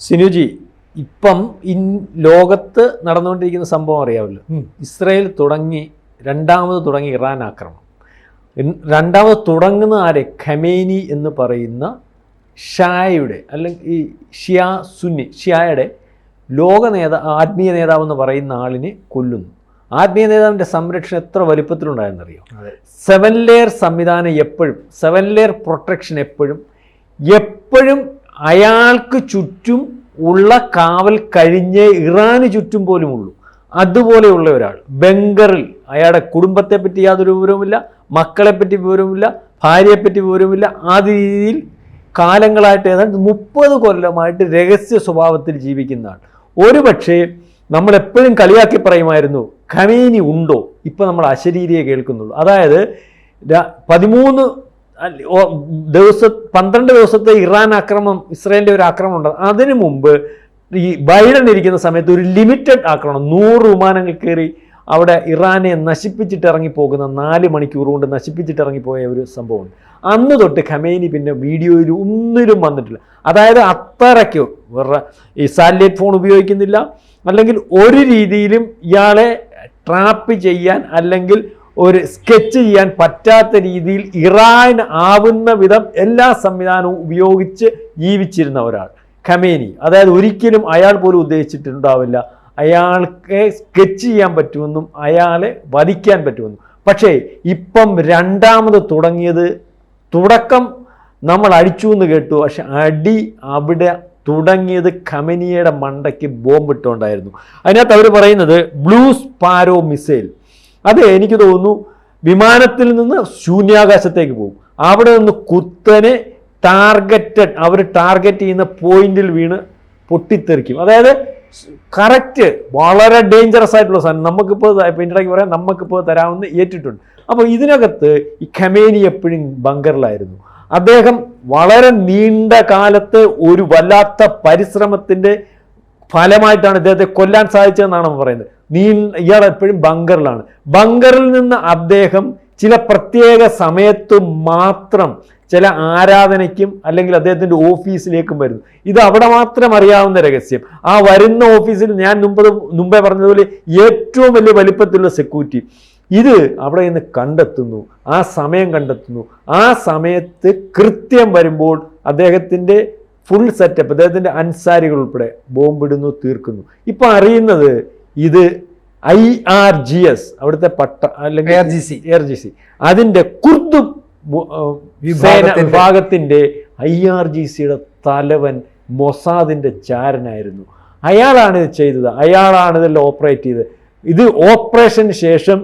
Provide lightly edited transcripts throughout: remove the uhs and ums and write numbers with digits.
സിനുജി, ഇപ്പം ലോകത്ത് നടന്നുകൊണ്ടിരിക്കുന്ന സംഭവം അറിയാമല്ലോ. ഇസ്രായേൽ രണ്ടാമത് തുടങ്ങി ഇറാൻ ആക്രമണം. രണ്ടാമത് തുടങ്ങുന്ന ആരെ? ഖമേനി എന്ന് പറയുന്ന ഷായയുടെ അല്ലെങ്കിൽ ഈ ഷിയായുടെ ആത്മീയ നേതാവെന്ന് പറയുന്ന ആളിനെ കൊല്ലുന്നു. ആത്മീയ നേതാവിൻ്റെ സംരക്ഷണം എത്ര വലിപ്പത്തിലുണ്ടായെന്നറിയോ? 7 ലെയർ സംവിധാനം എപ്പോഴും, 7 ലെയർ പ്രൊട്ടക്ഷൻ എപ്പോഴും അയാൾക്ക് ചുറ്റും ഉള്ള കാവൽ കഴിഞ്ഞേ ഇറാന് ചുറ്റും പോലും ഉള്ളൂ. അതുപോലെയുള്ള ഒരാൾ ബങ്കറിൽ, അയാളുടെ കുടുംബത്തെപ്പറ്റി യാതൊരു വിവരവുമില്ല, മക്കളെപ്പറ്റി വിവരവുമില്ല, ഭാര്യയെപ്പറ്റി വിവരവുമില്ല. ആ രീതിയിൽ കാലങ്ങളായിട്ട് ഏതാണ്ട് 30 കൊല്ലമായിട്ട് രഹസ്യ സ്വഭാവത്തിൽ ജീവിക്കുന്ന ആൾ. ഒരുപക്ഷെ നമ്മളെപ്പോഴും കളിയാക്കി പറയുമായിരുന്നു ഖമേനി ഉണ്ടോ, ഇപ്പം നമ്മൾ അശരീരിയെ കേൾക്കുന്നുള്ളൂ. അതായത് 12 ദിവസത്തെ ഇറാൻ ആക്രമണം, ഇസ്രായേലിൻ്റെ ഒരു ആക്രമണം ഉണ്ട്. അതിനു മുമ്പ് ഈ ബൈഡൻ ഇരിക്കുന്ന സമയത്ത് ഒരു ലിമിറ്റഡ് ആക്രമണം, 100 വിമാനങ്ങൾ കയറി അവിടെ ഇറാനെ നശിപ്പിച്ചിട്ട് ഇറങ്ങിപ്പോകുന്ന, 4 മണിക്കൂർ കൊണ്ട് നശിപ്പിച്ചിട്ട് ഇറങ്ങിപ്പോയ ഒരു സംഭവമുണ്ട്. അന്ന് തൊട്ട് ഖമേനി പിന്നെ വീഡിയോയിൽ ഒന്നിലും വന്നിട്ടില്ല. അതായത് അത്രയ്ക്ക് വേറെ ഈ സാറ്റലൈറ്റ് ഫോൺ ഉപയോഗിക്കുന്നില്ല, അല്ലെങ്കിൽ ഒരു രീതിയിലും ഇയാളെ ട്രാപ്പ് ചെയ്യാൻ അല്ലെങ്കിൽ ഒരു സ്കെച്ച് ചെയ്യാൻ പറ്റാത്ത രീതിയിൽ ഇറാൻ ആവുന്ന വിധം എല്ലാ സംവിധാനവും ഉപയോഗിച്ച് ജീവിച്ചിരുന്ന ഒരാൾ ഖമേനി. അതായത് ഒരിക്കലും അയാൾ പോലും ഉദ്ദേശിച്ചിട്ടുണ്ടാവില്ല അയാൾക്ക് സ്കെച്ച് ചെയ്യാൻ പറ്റുമെന്നും അയാളെ വധിക്കാൻ പറ്റുമെന്നും. പക്ഷേ ഇപ്പം രണ്ടാമത് തുടക്കം നമ്മൾ അടിച്ചു എന്ന് കേട്ടു, പക്ഷെ അടി അവിടെ തുടങ്ങിയത് ഖമേനിയുടെ മണ്ടയ്ക്ക് ബോംബിട്ടുകൊണ്ടായിരുന്നു. അതിനകത്ത് അവർ പറയുന്നത് ബ്ലൂ സ്പാരോ മിസൈൽ, അത് എനിക്ക് തോന്നുന്നു വിമാനത്തിൽ നിന്ന് ശൂന്യാകാശത്തേക്ക് പോകും. അവിടെ നിന്ന് കുത്തനെ അവർ ടാർഗറ്റ് ചെയ്യുന്ന പോയിന്റിൽ വീണ് പൊട്ടിത്തെറിക്കും. അതായത് കറക്റ്റ് വളരെ ഡേഞ്ചറസ് ആയിട്ടുള്ള സാധനം. നമുക്കിപ്പോൾ പിന്നീടേക്ക് പറയാം, നമുക്കിപ്പോൾ തരാമെന്ന് ഏറ്റിട്ടുണ്ട്. അപ്പോൾ ഇതിനകത്ത് ഈ ഖമേനി എപ്പോഴും ബങ്കറിലായിരുന്നു. അദ്ദേഹം വളരെ നീണ്ട കാലത്തെ ഒരു വല്ലാത്ത പരിശ്രമത്തിൻ്റെ ഫലമായിട്ടാണ് ഇദ്ദേഹത്തെ കൊല്ലാൻ സാധിച്ചതെന്നാണ് പറയുന്നത്. ഇയാൾ എപ്പോഴും ബങ്കറിലാണ്. ബങ്കറിൽ നിന്ന് അദ്ദേഹം ചില പ്രത്യേക സമയത്ത് മാത്രം ചില ആരാധനയ്ക്കും അല്ലെങ്കിൽ അദ്ദേഹത്തിൻ്റെ ഓഫീസിലേക്കും വരുന്നു. ഇത് അവിടെ മാത്രം അറിയാവുന്ന രഹസ്യം. ആ വരുന്ന ഓഫീസിൽ ഞാൻ മുമ്പേ പറഞ്ഞതുപോലെ ഏറ്റവും വലിയ വലിപ്പത്തിലുള്ള സെക്യൂരിറ്റി, ഇത് അവിടെ നിന്ന് കണ്ടെത്തുന്നു, ആ സമയം കണ്ടെത്തുന്നു. ആ സമയത്ത് കൃത്യം വരുമ്പോൾ അദ്ദേഹത്തിൻ്റെ ഫുൾ സെറ്റപ്പ്, അദ്ദേഹത്തിൻ്റെ അൻസാരികൾ ഉൾപ്പെടെ ബോംബിടുന്നു, തീർക്കുന്നു. ഇപ്പം അറിയുന്നത് ഇത് IRGS, അവിടുത്തെ അല്ലെങ്കിൽ ARGC, അതിൻ്റെ കുർദ് വിഭാഗത്തിൻ്റെ IRGCയുടെ തലവൻ മൊസാദിൻ്റെ ചാരനായിരുന്നു. അയാളാണ് ഇത് ചെയ്തത്, അയാളാണ് ഇതെല്ലാം ഓപ്പറേറ്റ് ചെയ്തത്. ഇത് ഓപ്പറേഷന് ശേഷം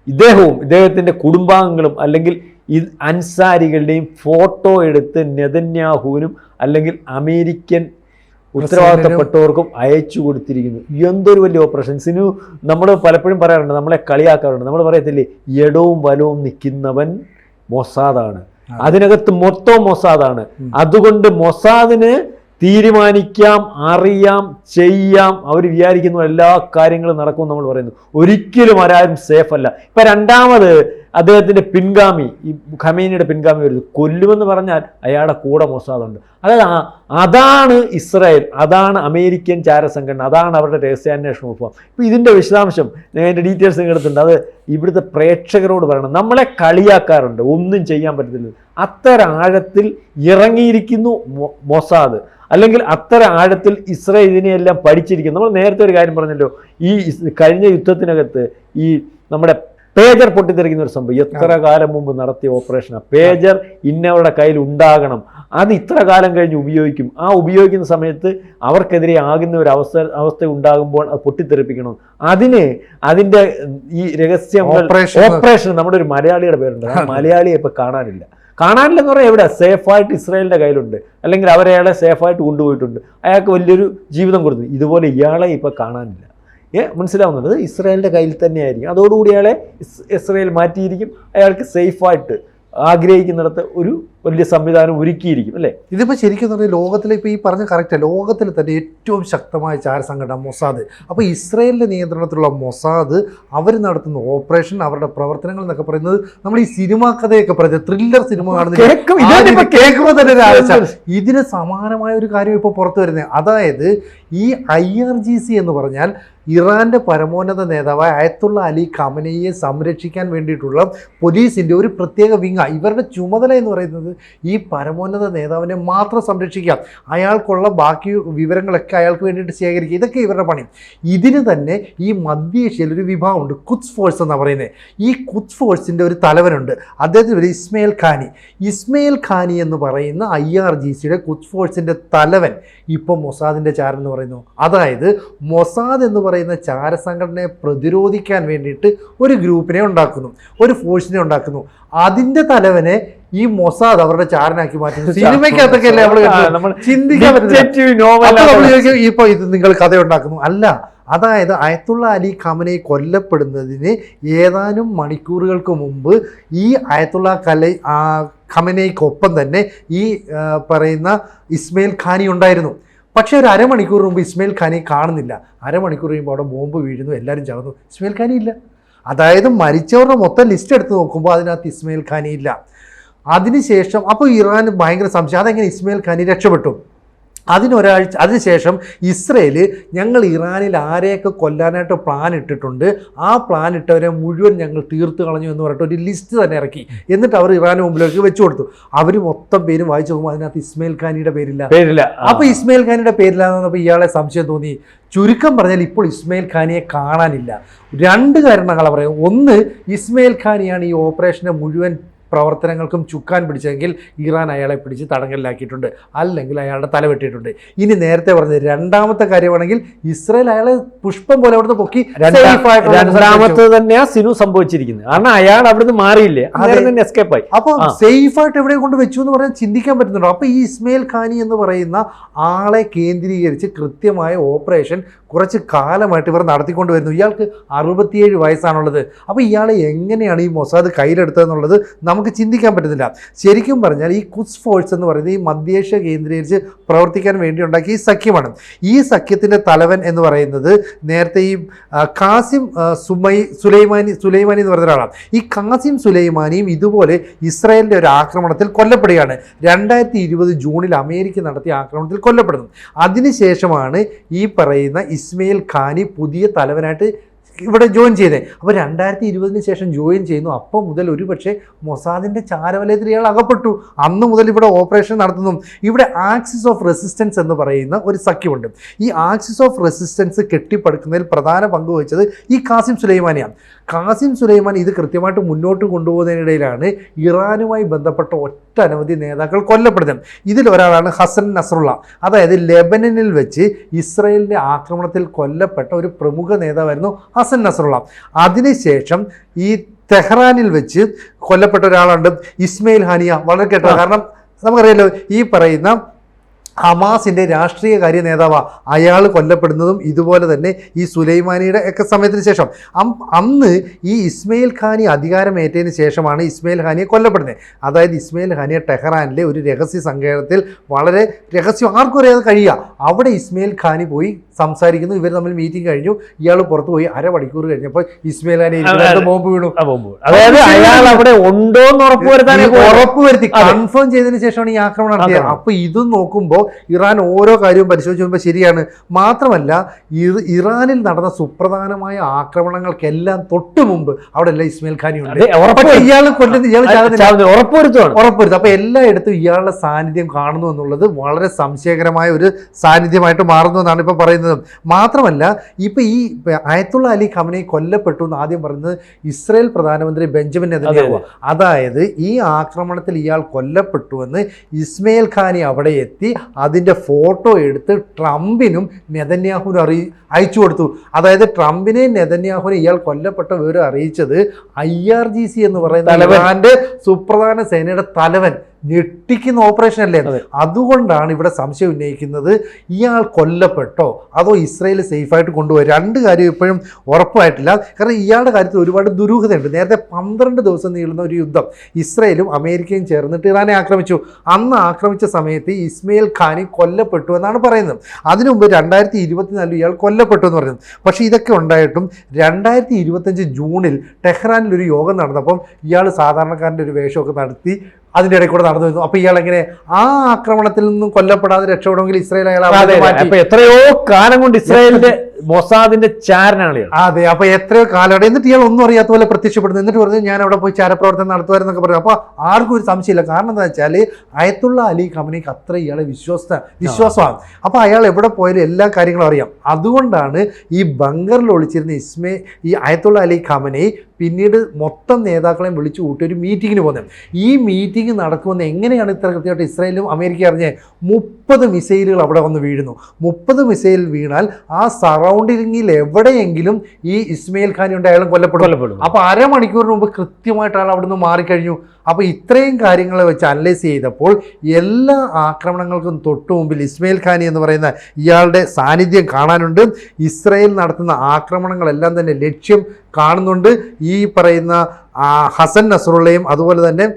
ഇദ്ദേഹത്തിൻ്റെ കുടുംബാംഗങ്ങളും അല്ലെങ്കിൽ അൻസാരികളുടെയും ഫോട്ടോ എടുത്ത് നെതന്യാഹുവിനും അല്ലെങ്കിൽ അമേരിക്കൻ ഉത്തരവാദിത്തപ്പെട്ടവർക്കും അയച്ചു കൊടുത്തിരിക്കുന്നു. എന്തൊരു വലിയ ഓപ്പറേഷൻ. നമ്മൾ പലപ്പോഴും പറയാറുണ്ട്, നമ്മളെ കളിയാക്കാറുണ്ട്. നമ്മൾ പറയത്തില്ലേ, എടവും വലവും നിൽക്കുന്നവൻ മൊസാദാണ്, അതിനകത്ത് മൊത്തം മൊസാദാണ്. അതുകൊണ്ട് മൊസാദിന് തീരുമാനിക്കാം, അറിയാം, ചെയ്യാം. അവർ വിചാരിക്കുന്ന എല്ലാ കാര്യങ്ങളും നടക്കുമെന്ന് നമ്മൾ പറയുന്നു. ഒരിക്കലും ആരും സേഫ് അല്ല. ഇപ്പം രണ്ടാമത് അദ്ദേഹത്തിൻ്റെ പിൻഗാമി, ഈ ഖമേനിയുടെ പിൻഗാമി വരുന്നത്. കൊല്ലുമെന്ന് പറഞ്ഞാൽ അയാളുടെ കൂടെ മൊസാദുണ്ട്. അതായത് അതാണ് ഇസ്രായേൽ, അതാണ് അമേരിക്കൻ ചാരസംഘടന, അതാണ് അവരുടെ രഹസ്യാന്വേഷണ വിഭാഗം. ഇപ്പം ഇതിൻ്റെ വിശദാംശം, അതിൻ്റെ ഡീറ്റെയിൽസ് എടുത്തിട്ടുണ്ട്. അത് ഇവിടുത്തെ പ്രേക്ഷകരോട് പറയണം. നമ്മളെ കളിയാക്കാറുണ്ട്, ഒന്നും ചെയ്യാൻ പറ്റത്തില്ല. അത്ര ആഴത്തിൽ ഇറങ്ങിയിരിക്കുന്നു മൊസാദ്, അല്ലെങ്കിൽ അത്ര ആഴത്തിൽ ഇസ്രായേൽ ഇതിനെയെല്ലാം പഠിച്ചിരിക്കുന്നു. നമ്മൾ നേരത്തെ ഒരു കാര്യം പറഞ്ഞല്ലോ, ഈ കഴിഞ്ഞ യുദ്ധത്തിനകത്ത് ഈ നമ്മുടെ പേജർ പൊട്ടിത്തെറിക്കുന്ന ഒരു സംഭവം എത്ര കാലം മുമ്പ് നടത്തിയ ഓപ്പറേഷനാണ്. പേജർ ഇന്നവരുടെ കയ്യിൽ ഉണ്ടാകണം, അത് ഇത്ര കാലം കഴിഞ്ഞ് ഉപയോഗിക്കും. ആ ഉപയോഗിക്കുന്ന സമയത്ത് അവർക്കെതിരെ ആകുന്ന ഒരു അവസ്ഥ ഉണ്ടാകുമ്പോൾ അത് പൊട്ടിത്തെറിപ്പിക്കണം. അതിൻ്റെ ഈ രഹസ്യങ്ങൾ ഓപ്പറേഷൻ, നമ്മുടെ ഒരു മലയാളിയുടെ പേരുണ്ട്, ആ മലയാളിയെ ഇപ്പം കാണാനില്ലെന്ന് പറഞ്ഞാൽ എവിടെ? സേഫായിട്ട് ഇസ്രായേലിൻ്റെ കയ്യിലുണ്ട്, അല്ലെങ്കിൽ അവരയാളെ സേഫായിട്ട് കൊണ്ടുപോയിട്ടുണ്ട്, അയാൾക്ക് വലിയൊരു ജീവിതം കൊടുത്തു. ഇതുപോലെ ഇയാളെ ഇപ്പം കാണാനില്ല. മനസ്സിലാവുന്നത് ഇസ്രായേലിൻ്റെ കയ്യിൽ തന്നെയായിരിക്കും. അതോടുകൂടി അയാളെ ഇസ്രായേൽ മാറ്റിയിരിക്കും. അയാൾക്ക് സേഫായിട്ട് ആഗ്രഹിക്കുന്നിടത്ത് ഒരു വലിയ സംവിധാനം ഒരുക്കിയിരിക്കും അല്ലേ. ഇതിപ്പോൾ ശരിക്കും പറഞ്ഞാൽ ലോകത്തിലെ ഇപ്പോൾ ഈ പറഞ്ഞ കറക്റ്റാണ്, ലോകത്തിൽ തന്നെ ഏറ്റവും ശക്തമായ ചാരസംഘടന മൊസാദ്. അപ്പോൾ ഇസ്രയേലിൻ്റെ നിയന്ത്രണത്തിലുള്ള മൊസാദ് അവർ നടത്തുന്ന ഓപ്പറേഷൻ, അവരുടെ പ്രവർത്തനങ്ങൾ എന്നൊക്കെ പറയുന്നത് നമ്മൾ ഈ സിനിമാ കഥയൊക്കെ പറയുന്നത് ത്രില്ലർ സിനിമ കാണുന്ന കേൾക്കുമ്പോൾ തന്നെ ഒരു ആവശ്യം. ഇതിന് സമാനമായ ഒരു കാര്യം ഇപ്പോൾ പുറത്തു വരുന്നത്, അതായത് ഈ IRGC എന്ന് പറഞ്ഞാൽ ഇറാന്റെ പരമോന്നത നേതാവായ അയത്തുള്ള അലി ഖമനയെ സംരക്ഷിക്കാൻ വേണ്ടിയിട്ടുള്ള പോലീസിൻ്റെ ഒരു പ്രത്യേക വിങ്ങ. ഇവരുടെ ചുമതല എന്ന് പറയുന്നത് ഈ പരമോന്നത നേതാവിനെ മാത്രം സംരക്ഷിക്കാം, അയാൾക്കുള്ള ബാക്കി വിവരങ്ങളൊക്കെ അയാൾക്ക് വേണ്ടിയിട്ട് ശേഖരിക്കുക, ഇതൊക്കെ ഇവരുടെ പണി. ഇതിന് തന്നെ ഈ മധ്യേഷ്യയിൽ ഒരു വിഭാഗമുണ്ട്, ഖുദ്സ് ഫോഴ്സ് എന്നാണ് പറയുന്നത്. ഈ ഖുദ്സ് ഫോഴ്സിൻ്റെ ഒരു തലവനുണ്ട്, അദ്ദേഹത്തിന് പേര് ഇസ്മയിൽ ഖാനി. ഇസ്മയിൽ ഖാനി എന്ന് പറയുന്ന IRGCയുടെ ഖുദ്സ് ഫോഴ്സിൻ്റെ തലവൻ ഇപ്പോൾ മൊസാദിൻ്റെ ചാരൻ എന്ന് പറയുന്നു. അതായത് മൊസാദ് എന്ന് പറയുന്ന ചാരസംഘടനയെ പ്രതിരോധിക്കാൻ വേണ്ടിയിട്ട് ഒരു ഗ്രൂപ്പിനെ ഉണ്ടാക്കുന്നു, ഒരു ഫോഴ്സിനെ ഉണ്ടാക്കുന്നു. അതിൻ്റെ തലവനെ ഈ മൊസാദ് അവരുടെ ചാരനാക്കി മാറ്റുന്നു. സിനിമയ്ക്കകത്തൊക്കെ അല്ലേ നമ്മൾ ചിന്തിക്കാൻ പറ്റുന്നത്. ഇപ്പൊ ഇത് നിങ്ങൾ കഥ ഉണ്ടാക്കുന്നു അല്ല. അതായത് അയത്തുള്ള അലി ഖമനയെ കൊല്ലപ്പെടുന്നതിന് ഏതാനും മണിക്കൂറുകൾക്ക് മുമ്പ് ഈ അയത്തുള്ള ഖമനയ്ക്കൊപ്പം തന്നെ ഈ പറയുന്ന ഇസ്മയിൽ ഖാനി ഉണ്ടായിരുന്നു. പക്ഷേ ഒരു അരമണിക്കൂർ മുമ്പ് ഇസ്മയിൽ ഖാനിയെ കാണുന്നില്ല. അരമണിക്കൂർ കഴിയുമ്പോൾ അവിടെ ബോംബ് വീഴുന്നു, എല്ലാവരും ചാവുന്നു, ഇസ്മയിൽ ഖാനി ഇല്ല. അതായത് മരിച്ചവരുടെ മൊത്തം ലിസ്റ്റ് എടുത്ത് നോക്കുമ്പോൾ അതിനകത്ത് ഇസ്മയിൽ ഖാനി ഇല്ല. അതിനുശേഷം അപ്പോൾ ഇറാൻ ഭയങ്കര സംശയം, അതെങ്ങനെ ഇസ്മയിൽ ഖാനി രക്ഷപ്പെട്ടു. അതിനുശേഷം ഇസ്രയേൽ ഞങ്ങൾ ഇറാനിൽ ആരെയൊക്കെ കൊല്ലാനായിട്ട് പ്ലാൻ ഇട്ടിട്ടുണ്ട്, ആ പ്ലാൻ ഇട്ടവരെ മുഴുവൻ ഞങ്ങൾ തീർത്ത് കളഞ്ഞു എന്ന് പറഞ്ഞിട്ട് ഒരു ലിസ്റ്റ് തന്നെ ഇറക്കി. എന്നിട്ട് അവർ ഇറാന് മുമ്പിലേക്ക് വെച്ചു കൊടുത്തു. അവർ മൊത്തം പേരും വായിച്ചു നോക്കുമ്പോൾ അതിനകത്ത് ഇസ്മയിൽ ഖാനിയുടെ പേരില്ല. അപ്പോൾ ഇസ്മയിൽ ഖാനിയുടെ പേരില്ലാന്നപ്പോൾ ഇയാളെ സംശയം തോന്നി. ചുരുക്കം പറഞ്ഞാൽ ഇപ്പോൾ ഇസ്മയിൽ ഖാനിയെ കാണാനില്ല. 2 കാരണങ്ങളാണ് പറയുന്നത്. ഒന്ന്, ഇസ്മയിൽ ഖാനിയാണ് ഈ ഓപ്പറേഷനെ മുഴുവൻ പ്രവർത്തനങ്ങൾക്കും ചുക്കാൻ പിടിച്ചെങ്കിൽ ഇറാൻ അയാളെ പിടിച്ച് തടങ്കലിലാക്കിയിട്ടുണ്ട്, അല്ലെങ്കിൽ അയാളുടെ തല വെട്ടിയിട്ടുണ്ട്. ഇനി നേരത്തെ പറഞ്ഞത് രണ്ടാമത്തെ കാര്യമാണെങ്കിൽ ഇസ്രയേൽ അയാളെ പുഷ്പം പോലെ അവിടുന്ന് പൊക്കി. രണ്ടാമത്തെ തന്നെയാ സിനു സംഭവിച്ചിരിക്കുന്നത്. കാരണം അയാൾ അവിടുന്ന് മാറിയില്ലേ, എസ്കേപ്പ് ആയി. അപ്പൊ സേഫ് ആയിട്ട് എവിടെ കൊണ്ട് വെച്ചു എന്ന് പറയാൻ ചിന്തിക്കാൻ പറ്റുന്നുണ്ടോ? അപ്പൊ ഈ ഇസ്മയിൽ ഖാനി എന്ന് പറയുന്ന ആളെ കേന്ദ്രീകരിച്ച് കൃത്യമായ ഓപ്പറേഷൻ കുറച്ച് കാലമായിട്ട് ഇവർ നടത്തിക്കൊണ്ട് വരുന്നു. ഇയാൾക്ക് 67 വയസ്സാണുള്ളത്. അപ്പോൾ ഇയാളെ എങ്ങനെയാണ് ഈ മൊസാദ് കയ്യിലെടുത്തതെന്നുള്ളത് നമുക്ക് ചിന്തിക്കാൻ പറ്റുന്നില്ല. ശരിക്കും പറഞ്ഞാൽ ഈ ഖുദ്സ് ഫോഴ്സ് എന്ന് പറയുന്നത് ഈ മധ്യേഷ്യ കേന്ദ്രീകരിച്ച് പ്രവർത്തിക്കാൻ വേണ്ടി ഉണ്ടാക്കിയ ഈ സഖ്യമാണ്. ഈ സഖ്യത്തിൻ്റെ തലവൻ എന്ന് പറയുന്നത് നേരത്തെ ഈ ഖാസിം സുലൈമാനി എന്ന് പറയുന്ന ഒരാളാണ്. ഈ ഖാസിം സുലൈമാനിയും ഇതുപോലെ ഇസ്രായേലിൻ്റെ ഒരു ആക്രമണത്തിൽ കൊല്ലപ്പെടുകയാണ്. 2020 ജൂണിൽ അമേരിക്ക നടത്തിയ ആക്രമണത്തിൽ കൊല്ലപ്പെടുന്നു. അതിനുശേഷമാണ് ഈ പറയുന്ന ഇസ്മയിൽ ഖാനി പുതിയ തലവനായിട്ട് ഇവിടെ ജോയിൻ ചെയ്തത്. അപ്പോൾ 2020 ശേഷം ജോയിൻ ചെയ്യുന്നു. അപ്പോൾ മുതൽ ഒരുപക്ഷെ മൊസാദിൻ്റെ ചാരവലയത്തിൽ ഇയാൾ അകപ്പെട്ടു. അന്ന് മുതൽ ഇവിടെ ഓപ്പറേഷൻ നടത്തുന്നു. ഇവിടെ ആക്സിസ് ഓഫ് റെസിസ്റ്റൻസ് എന്ന് പറയുന്ന ഒരു സഖ്യമുണ്ട്. ഈ ആക്സിസ് ഓഫ് റെസിസ്റ്റൻസ് കെട്ടിപ്പടുക്കുന്നതിൽ പ്രധാന പങ്ക് വഹിച്ചത് ഈ ഖാസിം സുലൈമാനിയാണ്. ഖാസിം സുലൈമാനി ഇത് കൃത്യമായിട്ട് മുന്നോട്ട് കൊണ്ടുപോകുന്നതിനിടയിലാണ് ഇറാനുമായി ബന്ധപ്പെട്ട ഒട്ടനവധി നേതാക്കൾ കൊല്ലപ്പെടുന്നത്. ഇതിലൊരാളാണ് ഹസൻ നസ്രുള്ള. അതായത് ലെബനനിൽ വെച്ച് ഇസ്രയേലിൻ്റെ ആക്രമണത്തിൽ കൊല്ലപ്പെട്ട ഒരു പ്രമുഖ നേതാവായിരുന്നു ഹസൻ നസ്രുള്ള. അതിനുശേഷം ഈ തെഹ്റാനിൽ വെച്ച് കൊല്ലപ്പെട്ട ഒരാളുണ്ട് ഇസ്മയിൽ ഹാനിയ. വളരെ കേട്ടോ, കാരണം നമുക്കറിയാലോ ഈ പറയുന്ന ഹമാസിൻ്റെ രാഷ്ട്രീയ കാര്യ നേതാവാണ്. അയാൾ കൊല്ലപ്പെടുന്നതും ഇതുപോലെ തന്നെ ഈ സുലൈമാനിയുടെ ഒക്കെ സമയത്തിന് ശേഷം. അന്ന് ഈ ഇസ്മയിൽ ഖാനി അധികാരമേറ്റതിന് ശേഷമാണ് ഇസ്മയിൽ ഖാനിയെ കൊല്ലപ്പെടുന്നത്. അതായത് ഇസ്മയിൽ ഖാനിയെ ടെഹ്റാനിലെ ഒരു രഹസ്യ സങ്കേതത്തിൽ വളരെ രഹസ്യം ആർക്കും അറിയാതെ കഴിയുക. അവിടെ ഇസ്മയിൽ ഖാനി പോയി സംസാരിക്കുന്നു. ഇവർ തമ്മിൽ മീറ്റിംഗ് കഴിഞ്ഞു. ഇയാൾ പുറത്തു പോയി. അരമണിക്കൂർ കഴിഞ്ഞപ്പോൾ ഇസ്മയിൽ ഖാനി ബോംബ് വീണു. അതായത് അയാൾ അവിടെ ഉണ്ടോ എന്ന് ഉറപ്പുവരുത്തി കൺഫേം ചെയ്തതിന് ശേഷമാണ് ഈ ആക്രമണം നടത്തിയത്. അപ്പോൾ ഇതും നോക്കുമ്പോൾ ഇറാൻ ഓരോ കാര്യവും പരിശോധിച്ച് നോക്കുമ്പോൾ ശരിയാണ്. മാത്രമല്ല ഇറാനിൽ നടന്ന സുപ്രധാനമായ ആക്രമണങ്ങൾക്കെല്ലാം തൊട്ട് മുമ്പ് അവിടെ എല്ലാം ഇസ്മയിൽ ഖാനി ഉണ്ട്. ഇയാളെ ഉറപ്പുവരുത്തും. അപ്പൊ എല്ലായിടത്തും ഇയാളുടെ സാന്നിധ്യം കാണുന്നു എന്നുള്ളത് വളരെ സംശയകരമായ ഒരു സാന്നിധ്യമായിട്ട് മാറുന്നു എന്നാണ് ഇപ്പൊ പറയുന്നത്. മാത്രമല്ല ഇപ്പൊ ഈ അയത്തുള്ള അലി ഖമനയെ കൊല്ലപ്പെട്ടു എന്ന് ആദ്യം പറയുന്നത് ഇസ്രായേൽ പ്രധാനമന്ത്രി ബെഞ്ചമിൻ നെതന്യാഹു. അതായത് ഈ ആക്രമണത്തിൽ ഇയാൾ കൊല്ലപ്പെട്ടുവെന്ന് ഇസ്മയിൽ ഖാനി അവിടെ എത്തി അതിൻ്റെ ഫോട്ടോ എടുത്ത് ട്രംപിനും നെതന്യാഹുവിനും അയച്ചു കൊടുത്തു. അതായത് ട്രംപിനെ നെതന്യാഹുവിനെ ഇയാൾ കൊല്ലപ്പെട്ട വിവരം അറിയിച്ചത് IRGC എന്ന് പറയുന്ന ഇറാന്റെ സുപ്രധാന സേനയുടെ തലവൻ ഞെട്ടിക്കുന്ന ഓപ്പറേഷൻ അല്ലേ. അതുകൊണ്ടാണ് ഇവിടെ സംശയം ഉന്നയിക്കുന്നത്, ഇയാൾ കൊല്ലപ്പെട്ടോ അതോ ഇസ്രയേൽ സേഫായിട്ട് കൊണ്ടുപോയി. രണ്ട് കാര്യം ഇപ്പോഴും ഉറപ്പായിട്ടില്ല. കാരണം ഇയാളുടെ കാര്യത്തിൽ ഒരുപാട് ദുരൂഹതയുണ്ട്. നേരത്തെ 12 ദിവസം നീളുന്ന ഒരു യുദ്ധം ഇസ്രയേലും അമേരിക്കയും ചേർന്നിട്ട് ഇറാനെ ആക്രമിച്ചു. അന്ന് ആക്രമിച്ച സമയത്ത് ഇസ്മയിൽ ഖാനി കൊല്ലപ്പെട്ടു എന്നാണ് പറയുന്നത്. അതിനു മുമ്പ് 2024 ഇയാൾ കൊല്ലപ്പെട്ടു എന്ന് പറയുന്നത്. പക്ഷേ ഇതൊക്കെ ഉണ്ടായിട്ടും 2025 ജൂണിൽ ടെഹ്റാനിൽ ഒരു യോഗം നടന്നപ്പം ഇയാൾ സാധാരണക്കാരൻ്റെ ഒരു വേഷമൊക്കെ നടത്തി അതിൻ്റെ ഇടയിൽ കൂടെ നടന്നു വരുന്നു. അപ്പൊ ഇയാൾ എങ്ങനെ ആ ആക്രമണത്തിൽ നിന്നും കൊല്ലപ്പെടാതെ രക്ഷപ്പെടുമെങ്കിൽ ഇസ്രായേൽ അയാൾ എത്രയോ കാലം കൊണ്ട് ഇസ്രായേലിന്റെ മൊസാദിന്റെ ചാരനാണ്. അതെ, അപ്പൊ എത്രയോ കാലം എന്നിട്ട് ഇയാൾ ഒന്നും അറിയാത്ത പോലെ പ്രത്യക്ഷപ്പെടുന്നു. എന്നിട്ട് പറഞ്ഞു ഞാൻ അവിടെ പോയി ചാരപ്രവർത്തനം നടത്തുമായിരുന്നൊക്കെ പറഞ്ഞു. അപ്പൊ ആർക്കും ഒരു സംശയമില്ല. കാരണം എന്താ വെച്ചാൽ അയത്തുള്ള അലി ഖമനയ്ക്ക് അത്ര ഇയാളെ വിശ്വാസമാണ്. അപ്പൊ അയാൾ എവിടെ പോയാലും എല്ലാ കാര്യങ്ങളും അറിയാം. അതുകൊണ്ടാണ് ഈ ബങ്കറിൽ ഒളിച്ചിരുന്ന ഈ അയത്തുള്ള അലി ഖമനൈ പിന്നീട് മൊത്തം നേതാക്കളെയും വിളിച്ചു കൂട്ടി ഒരു മീറ്റിങ്ങിന് പോകുന്നത്. ഈ മീറ്റിംഗ് നടക്കുമെന്ന് എങ്ങനെയാണ് ഇത്ര കൃത്യമായിട്ട് ഇസ്രായേലും അമേരിക്ക അറിഞ്ഞേ? 30 മിസൈലുകൾ അവിടെ വന്ന് വീഴുന്നു. 30 മിസൈൽ വീണാൽ ആ സറൗണ്ടിങ്ങിൽ എവിടെയെങ്കിലും ഈ ഇസ്മയിൽ ഖാനി ഉണ്ട്, അയാളും കൊല്ലപ്പെടും. അപ്പോൾ അരമണിക്കൂറിന് മുമ്പ് കൃത്യമായിട്ട് ആൾ അവിടെ നിന്ന് മാറിക്കഴിഞ്ഞു. അപ്പോൾ ഇത്രയും കാര്യങ്ങളെ വെച്ച് അനലൈസ് ചെയ്തപ്പോൾ എല്ലാ ആക്രമണങ്ങൾക്കും തൊട്ടു മുമ്പിൽ ഇസ്മയിൽ ഖാനി എന്ന് പറയുന്ന ഇയാളുടെ സാന്നിധ്യം കാണാനുണ്ട്. ഇസ്രായേൽ നടത്തുന്ന ആക്രമണങ്ങളെല്ലാം തന്നെ ലക്ഷ്യം കാണുന്നുണ്ട്. ഈ പറയുന്ന ഹസൻ നസ്രുള്ളയും അതുപോലെ തന്നെ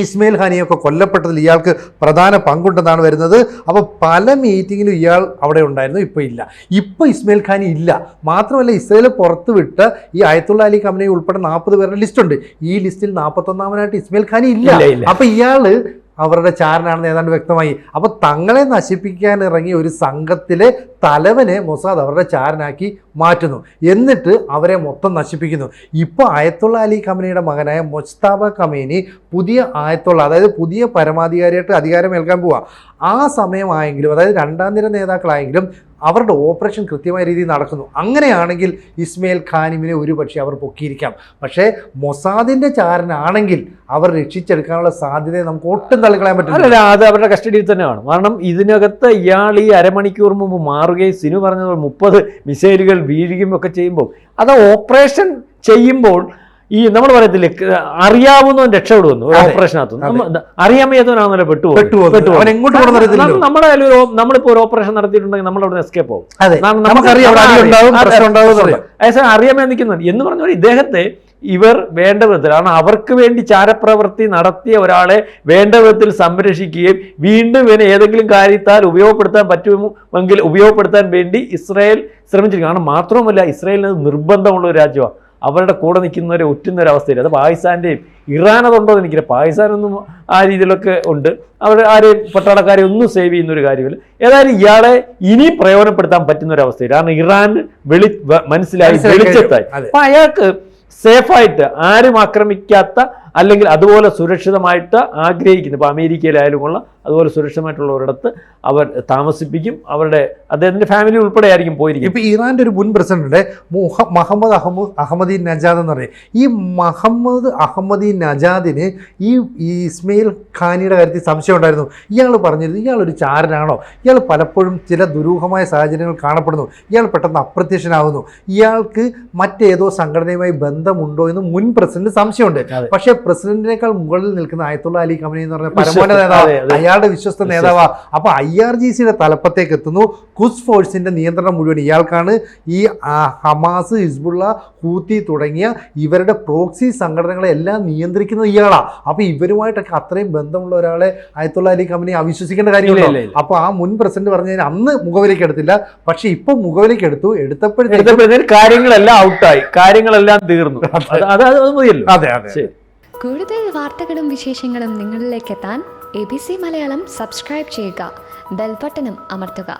ഇസ്മയിൽ ഖാനിയൊക്കെ കൊല്ലപ്പെട്ടതിൽ ഇയാൾക്ക് പ്രധാന പങ്കുണ്ടെന്നാണ് വരുന്നത്. അപ്പോൾ പല മീറ്റിങ്ങിലും ഇയാൾ അവിടെ ഉണ്ടായിരുന്നു, ഇപ്പോൾ ഇല്ല. ഇപ്പോൾ ഇസ്മയിൽ ഖാനി ഇല്ല. മാത്രമല്ല ഇസ്രായേൽ പുറത്ത് വിട്ട് ഈ അയത്തുള്ള അലി ഖമനൈ ഉൾപ്പെടെ 40 പേരുടെ ലിസ്റ്റുണ്ട്. ഈ ലിസ്റ്റിൽ 41ാമനായിട്ട് ഇസ്മയിൽ ഖാനി ഇല്ല. അപ്പോൾ ഇയാൾ അവരുടെ ചാരനാണെന്ന് ഏതാണ്ട് വ്യക്തമായി. അപ്പോൾ തങ്ങളെ നശിപ്പിക്കാൻ ഇറങ്ങിയ ഒരു സംഘത്തിലെ തലവനെ മൊസാദ് അവരുടെ ചാരനാക്കി മാറ്റുന്നു. എന്നിട്ട് അവരെ മൊത്തം നശിപ്പിക്കുന്നു. ഇപ്പോൾ അയത്തുള്ള അലി ഖമനയുടെ മകനായ മൊജ്തബ ഖമേനി പുതിയ അയത്തുള്ള, അതായത് പുതിയ പരമാധികാരിയായിട്ട് അധികാരമേൽക്കാൻ പോവുക. ആ സമയമായെങ്കിലും, അതായത് 2ാം നിര നേതാക്കളായെങ്കിലും അവരുടെ ഓപ്പറേഷൻ കൃത്യമായ രീതിയിൽ നടക്കുന്നു. അങ്ങനെയാണെങ്കിൽ ഇസ്മയിൽ ഖാനിമിനെ ഒരുപക്ഷെ അവർ പൊക്കിയിരിക്കാം. പക്ഷേ മൊസാദിന്റെ ചാരനാണെങ്കിൽ അവർ രക്ഷിച്ചെടുക്കാനുള്ള സാധ്യതയെ നമുക്ക് ഒട്ടും തള്ളിക്കളയാൻ പറ്റില്ല. അത് അവരുടെ കസ്റ്റഡിയിൽ തന്നെയാണ്. കാരണം ഇതിനകത്ത് ഇയാൾ ഈ അരമണിക്കൂർ മുമ്പ് മാറുകയും സിനു പറഞ്ഞ 30 മിസൈലുകൾ വീഴുകയും ഒക്കെ ചെയ്യുമ്പോൾ അത് ഓപ്പറേഷൻ ചെയ്യുമ്പോൾ ഈ നമ്മൾ പറയത്തില്ലേ അറിയാവുന്നവൻ രക്ഷപ്പെടുന്നു ഓപ്പറേഷനകത്ത്, അറിയാൻ വയ്യാത്തവനാണല്ലോ നമ്മളിപ്പോ ഒരു ഓപ്പറേഷൻ നടത്തിയിട്ടുണ്ടെങ്കിൽ നമ്മളവിടെ എസ്കേപ്പ് പോകും. അറിയാമേ നിൽക്കുന്നത് എന്ന് പറഞ്ഞാൽ ഇദ്ദേഹത്തെ ഇവർ വേണ്ട വിധത്തിൽ, കാരണം അവർക്ക് വേണ്ടി ചാരപ്രവൃത്തി നടത്തിയ ഒരാളെ വേണ്ട വിധത്തിൽ സംരക്ഷിക്കുകയും വീണ്ടും ഇവനെ ഏതെങ്കിലും കാര്യത്താൽ ഉപയോഗപ്പെടുത്താൻ പറ്റുമെങ്കിൽ ഉപയോഗപ്പെടുത്താൻ വേണ്ടി ഇസ്രായേൽ ശ്രമിച്ചിരിക്കും. കാരണം മാത്രവുമല്ല ഇസ്രായേലിന് നിർബന്ധമുള്ള ഒരു രാജ്യമാണ്. അവരുടെ കൂടെ നിൽക്കുന്നവരെ ഒറ്റുന്ന ഒരു അവസ്ഥയിൽ. അത് പാകിസ്ഥാൻ്റെയും ഇറാനതുണ്ടോ എന്ന് എനിക്കില്ല. പാകിസ്ഥാനൊന്നും ആ രീതിയിലൊക്കെ ഉണ്ട്. അവർ ആരെയും പട്ടാളക്കാരെ ഒന്നും സേവ് ചെയ്യുന്നൊരു കാര്യമില്ല. ഏതായാലും ഇയാളെ ഇനി പ്രയോജനപ്പെടുത്താൻ പറ്റുന്ന ഒരു അവസ്ഥയിൽ, കാരണം ഇറാൻ മനസ്സിലായി വെളിച്ചത്തായി. അപ്പം അയാൾക്ക് സേഫായിട്ട് ആരും ആക്രമിക്കാത്ത അല്ലെങ്കിൽ അതുപോലെ സുരക്ഷിതമായിട്ട് ആഗ്രഹിക്കുന്നു. ഇപ്പോൾ അമേരിക്കയിലായാലും കൊള്ളാം, അതുപോലെ സുരക്ഷിതമായിട്ടുള്ള ഒരിടത്ത് അവർ താമസിപ്പിക്കും. അവരുടെ അദ്ദേഹത്തിൻ്റെ ഫാമിലി ഉൾപ്പെടെ ആയിരിക്കും പോയിരിക്കും. ഇപ്പോൾ ഇറാൻ്റെ ഒരു മുൻ പ്രസിഡന്റ് മുഹമ്മദ് അഹമ്മദി നജാദ് എന്ന് പറയും. ഈ മുഹമ്മദ് അഹമ്മദി നജാദിന് ഈ ഇസ്മയിൽ ഖാനിയുടെ കാര്യത്തിൽ സംശയം ഉണ്ടായിരുന്നു. ഇയാൾ പറഞ്ഞിരുന്നു ഇയാളൊരു ചാരനാണോ, ഇയാൾ പലപ്പോഴും ചില ദുരൂഹമായ സാഹചര്യങ്ങൾ കാണപ്പെടുന്നു, ഇയാൾ പെട്ടെന്ന് അപ്രത്യക്ഷനാകുന്നു, ഇയാൾക്ക് മറ്റേതോ സംഘടനയുമായി ബന്ധമുണ്ടോ എന്ന് മുൻ പ്രസിഡന്റ് സംശയമുണ്ട്. പക്ഷേ പ്രസിഡന്റിനേക്കാൾ മുകളിൽ നിൽക്കുന്ന അയത്തുള്ള അലി ഖമനൈ എന്ന് പറഞ്ഞ പരമോന്നത നേതാവ്, അയാളുടെ വിശ്വസ്ത നേതാവാ. അപ്പൊ IRGCയുടെ തലപ്പത്തേക്ക് എത്തുന്നു. ഖുദ്സ് ഫോഴ്സിന്റെ നിയന്ത്രണം മുഴുവൻ ഇയാൾക്കാണ്. ഈ ഹമാസ്, ഹിസ്ബുള്ള, ഹൂത്തി തുടങ്ങിയ ഇവരുടെ പ്രോക്സി സംഘടനകളെ എല്ലാം നിയന്ത്രിക്കുന്നത് ഇയാളാ. അപ്പൊ ഇവരുമായിട്ടൊക്കെ അത്രയും ബന്ധമുള്ള ഒരാളെ അയത്തുള്ള അലി ഖമനൈ അവിശ്വസിക്കേണ്ട കാര്യമില്ല. അപ്പൊ ആ മുൻ പ്രസിഡന്റ് പറഞ്ഞതിന് അന്ന് മുഖവിലേക്ക് എടുത്തില്ല, പക്ഷെ ഇപ്പൊ മുഖവിലേക്ക് എടുത്തപ്പോഴത്തേക്കും കാര്യങ്ങളെല്ലാം ഔട്ടായി, കാര്യങ്ങളെല്ലാം തീർന്നു. അതെ അതെ. കൂടുതൽ വാർത്തകളും വിശേഷങ്ങളും നിങ്ങളിലേക്ക് എത്താൻ ABC മലയാളം സബ്സ്ക്രൈബ് ചെയ്യുക, ബെൽ ബട്ടണും അമർത്തുക.